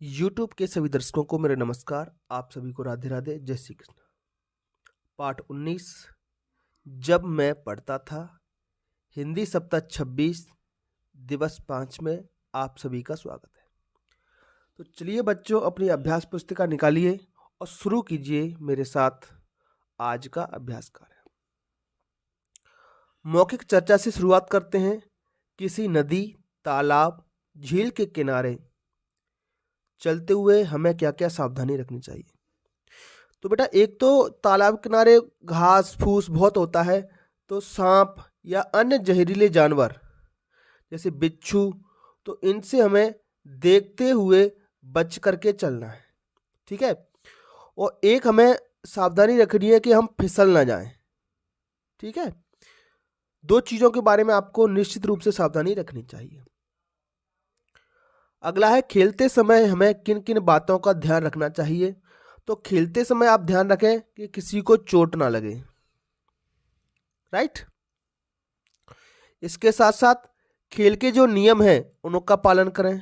YouTube के सभी दर्शकों को मेरा नमस्कार। आप सभी को राधे राधे, जय श्री कृष्ण। पाठ 19, जब मैं पढ़ता था, हिंदी सप्ताह 26, दिवस 5 में आप सभी का स्वागत है। तो चलिए बच्चों, अपनी अभ्यास पुस्तिका निकालिए और शुरू कीजिए मेरे साथ आज का अभ्यास कार्य। मौखिक चर्चा से शुरुआत करते हैं। किसी नदी, तालाब, झील के किनारे चलते हुए हमें क्या क्या सावधानी रखनी चाहिए। तो बेटा, एक तो तालाब किनारे घास फूस बहुत होता है, तो सांप या अन्य जहरीले जानवर जैसे बिच्छू, तो इनसे हमें देखते हुए बच करके चलना है, ठीक है। और एक हमें सावधानी रखनी है कि हम फिसल ना जाएं, ठीक है। दो चीज़ों के बारे में आपको निश्चित रूप से सावधानी रखनी चाहिए। अगला है, खेलते समय हमें किन किन बातों का ध्यान रखना चाहिए। तो खेलते समय आप ध्यान रखें कि किसी को चोट ना लगे, राइट। इसके साथ साथ खेल के जो नियम हैं उनका पालन करें।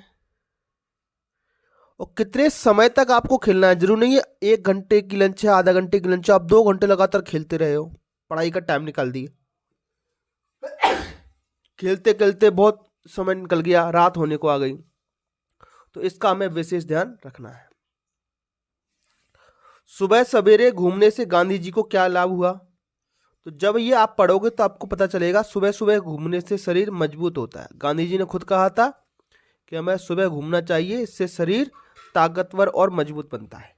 और कितने समय तक आपको खेलना है, जरूरी नहीं है 1 घंटे की लंच है, आधा घंटे की लंच है, आप 2 घंटे लगातार खेलते रहे हो, पढ़ाई का टाइम निकाल दिए, खेलते खेलते बहुत समय निकल गया, रात होने को आ गई, तो इसका हमें विशेष ध्यान रखना है। सुबह सवेरे घूमने से गांधी जी को क्या लाभ हुआ। तो जब ये आप पढ़ोगे तो आपको पता चलेगा, सुबह सुबह घूमने से शरीर मजबूत होता है। गांधी जी ने खुद कहा था कि हमें सुबह घूमना चाहिए, इससे शरीर ताकतवर और मजबूत बनता है।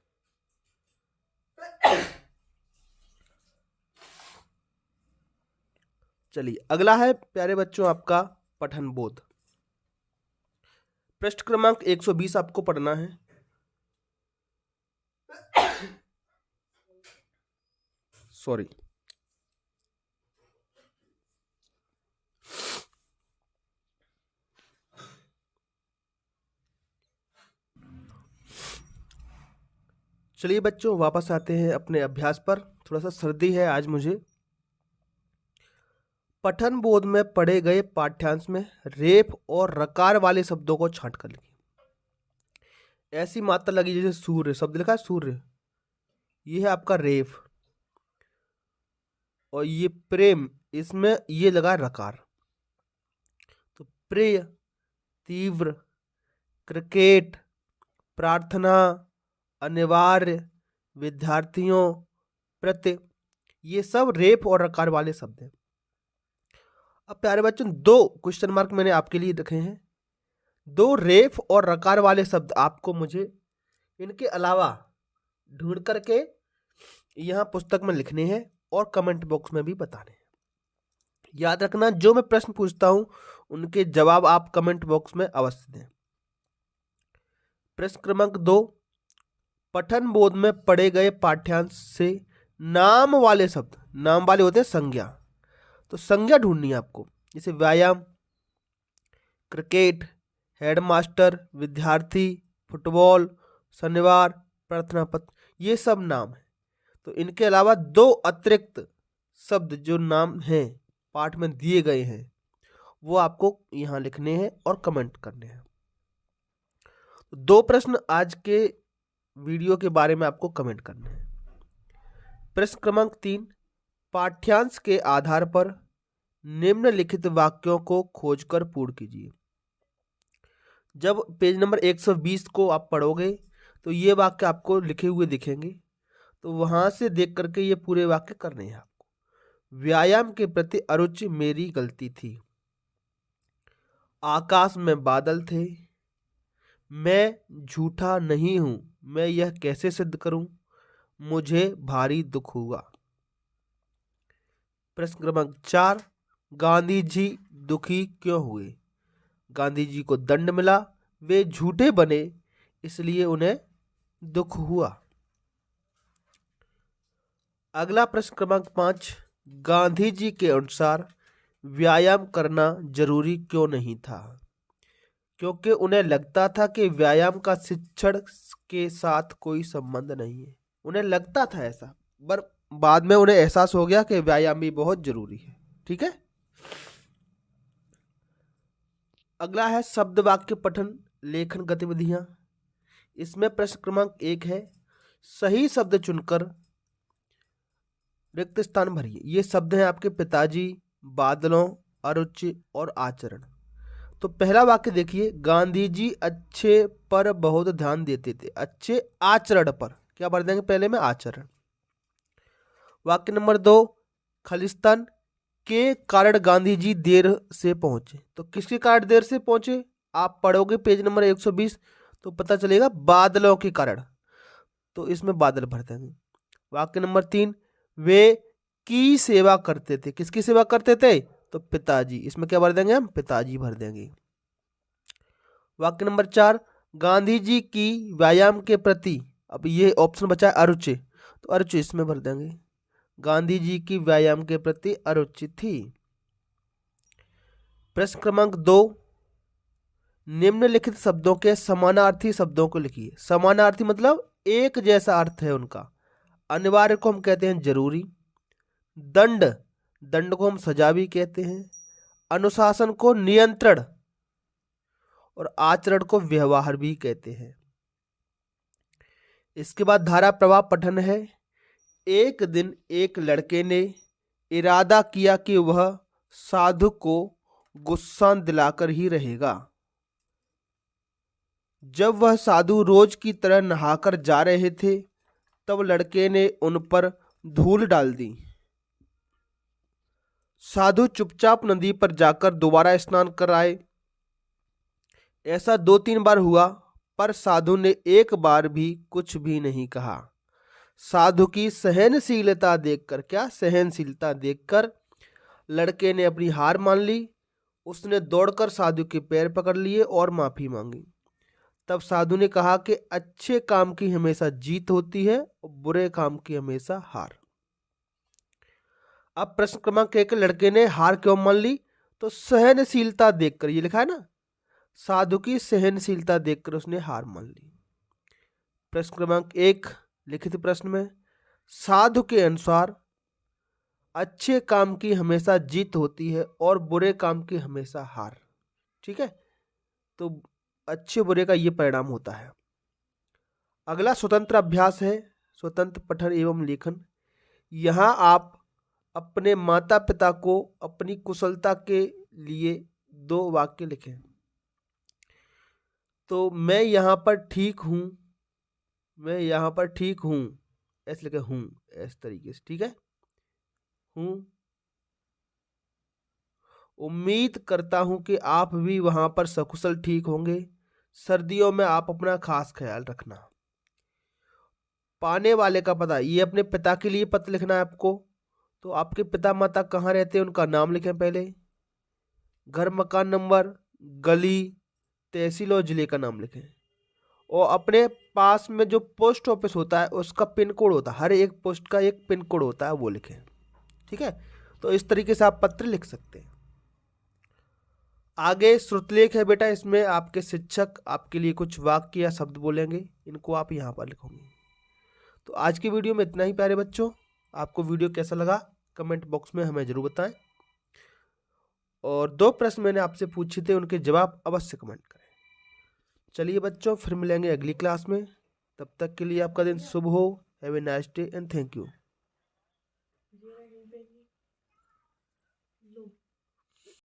चलिए अगला है प्यारे बच्चों आपका पठन बोध। पृष्ठ क्रमांक 120 आपको पढ़ना है। सॉरी, चलिए बच्चों, वापस आते हैं अपने अभ्यास पर। थोड़ा सा सर्दी है आज मुझे। पठन बोध में पढ़े गए पाठ्यांश में रेफ और रकार वाले शब्दों को छांट कर लिखिए। ऐसी मात्रा लगी जैसे सूर्य, शब्द लिखा है सूर्य, ये है आपका रेफ। और ये प्रेम, इसमें ये लगा रकार। तो प्रिय, तीव्र, क्रिकेट, प्रार्थना, अनिवार्य, विद्यार्थियों, प्रति, ये सब रेफ और रकार वाले शब्द हैं। अब प्यारे बच्चों, 2 क्वेश्चन मार्क मैंने आपके लिए रखे हैं। 2 रेफ और रकार वाले शब्द आपको मुझे इनके अलावा ढूंढ करके यहाँ पुस्तक में लिखने हैं और कमेंट बॉक्स में भी बताने हैं। याद रखना, जो मैं प्रश्न पूछता हूं उनके जवाब आप कमेंट बॉक्स में अवश्य दें। प्रश्न क्रमांक 2, पठन बोध में पढ़े गए पाठ्यांश से नाम वाले शब्द, नाम वाले होते हैं संज्ञा, तो संज्ञा ढूंढनी है आपको। जैसे व्यायाम, क्रिकेट, हेडमास्टर, विद्यार्थी, फुटबॉल, शनिवार, प्रार्थना पत्र, ये सब नाम है। तो इनके अलावा 2 अतिरिक्त शब्द जो नाम हैं पाठ में दिए गए हैं, वो आपको यहाँ लिखने हैं और कमेंट करने हैं। 2 प्रश्न आज के वीडियो के बारे में आपको कमेंट करने हैं। प्रश्न क्रमांक 3, पाठ्यांश के आधार पर निम्नलिखित वाक्यों को खोजकर पूर्ण कीजिए। जब पेज नंबर 120 को आप पढ़ोगे तो ये वाक्य आपको लिखे हुए दिखेंगे, तो वहां से देख करके ये पूरे वाक्य करने हैं आपको। व्यायाम के प्रति अरुचि मेरी गलती थी। आकाश में बादल थे। मैं झूठा नहीं हूं, मैं यह कैसे सिद्ध करूं। मुझे भारी दुख हुआ। प्रश्न क्रमांक 4, गांधी जी दुखी क्यों हुए। गांधी जी को दंड मिला, वे झूठे बने, इसलिए उन्हें दुख हुआ। अगला प्रश्न क्रमांक 5, गांधी जी के अनुसार व्यायाम करना जरूरी क्यों नहीं था। क्योंकि उन्हें लगता था कि व्यायाम का शिक्षण के साथ कोई संबंध नहीं है। उन्हें लगता था ऐसा, पर बाद में उन्हें एहसास हो गया कि व्यायाम भी बहुत जरूरी है, ठीक है। अगला है शब्द वाक्य पठन लेखन गतिविधियां। इसमें प्रश्न क्रमांक 1 है, सही शब्द चुनकर रिक्त स्थान भरिए। ये शब्द हैं आपके पिताजी, बादलों, अरुचि और आचरण। तो पहला वाक्य देखिए, गांधी जी अच्छे पर बहुत ध्यान देते थे। अच्छे आचरण पर क्या भर देंगे पहले में? आचरण। वाक्य नंबर 2, खालिस्तान के कारण गांधी जी देर से पहुंचे। तो किसके कारण देर से पहुंचे? आप पढ़ोगे पेज नंबर 120 तो पता चलेगा, बादलों के कारण। तो इसमें बादल भर देंगे। वाक्य नंबर 3, वे की सेवा करते थे। किसकी सेवा करते थे? तो पिताजी। इसमें क्या भर देंगे हम? पिताजी भर देंगे। वाक्य नंबर 4, गांधी जी की व्यायाम के प्रति, अब ये ऑप्शन बचा है अरुचि, तो अरुचि इसमें भर देंगे। गांधी जी की व्यायाम के प्रति अरुचि थी। प्रश्न क्रमांक 2, निम्नलिखित शब्दों के समानार्थी शब्दों को लिखिए। समानार्थी मतलब एक जैसा अर्थ है उनका। अनिवार्य को हम कहते हैं जरूरी, दंड, दंड को हम सजा भी कहते हैं, अनुशासन को नियंत्रण और आचरण को व्यवहार भी कहते हैं। इसके बाद धारा प्रवाह पठन है। एक दिन एक लड़के ने इरादा किया कि वह साधु को गुस्सा दिलाकर ही रहेगा। जब वह साधु रोज की तरह नहाकर जा रहे थे तब लड़के ने उन पर धूल डाल दी। साधु चुपचाप नदी पर जाकर दोबारा स्नान कर आए। ऐसा 2-3 बार हुआ पर साधु ने एक बार भी कुछ भी नहीं कहा। साधु की सहनशीलता देखकर, क्या सहनशीलता देखकर लड़के ने अपनी हार मान ली। उसने दौड़कर साधु के पैर पकड़ लिए और माफी मांगी। तब साधु ने कहा कि अच्छे काम की हमेशा जीत होती है और बुरे काम की हमेशा हार। अब प्रश्न क्रमांक 1, लड़के ने हार क्यों मान ली? तो सहनशीलता देखकर, ये लिखा है ना, साधु की सहनशीलता देखकर उसने हार मान ली। प्रश्न क्रमांक 1 लिखित प्रश्न में, साधु के अनुसार अच्छे काम की हमेशा जीत होती है और बुरे काम की हमेशा हार। ठीक है, तो अच्छे बुरे का ये परिणाम होता है। अगला स्वतंत्र अभ्यास है, स्वतंत्र पठन एवं लेखन। यहाँ आप अपने माता पिता को अपनी कुशलता के लिए 2 वाक्य लिखें। तो मैं यहाँ पर ठीक हूँ, मैं यहाँ पर ठीक हूँ, ऐसे लिखे हूँ, इस तरीके से। ठीक है, हूँ। उम्मीद करता हूँ कि आप भी वहाँ पर सकुशल ठीक होंगे। सर्दियों में आप अपना खास ख्याल रखना। पाने वाले का पता, ये अपने पिता के लिए पत्र लिखना है आपको। तो आपके पिता माता कहाँ रहते हैं उनका नाम लिखें पहले, घर, मकान नंबर, गली, तहसील और जिले का नाम लिखें। और अपने पास में जो पोस्ट ऑफिस होता है उसका पिन कोड होता है, हर एक पोस्ट का एक पिन कोड होता है, वो लिखें। ठीक है, तो इस तरीके से आप पत्र लिख सकते हैं। आगे श्रुतलेख है बेटा, इसमें आपके शिक्षक आपके लिए कुछ वाक्य या शब्द बोलेंगे, इनको आप यहाँ पर लिखोगे। तो आज की वीडियो में इतना ही प्यारे बच्चों। आपको वीडियो कैसा लगा कमेंट बॉक्स में हमें जरूर बताएं। और 2 प्रश्न मैंने आपसे पूछे थे, उनके जवाब अवश्य कमेंट करें। चलिए बच्चों, फिर मिलेंगे अगली क्लास में। तब तक के लिए आपका दिन शुभ हो। Have a nice day and thank you.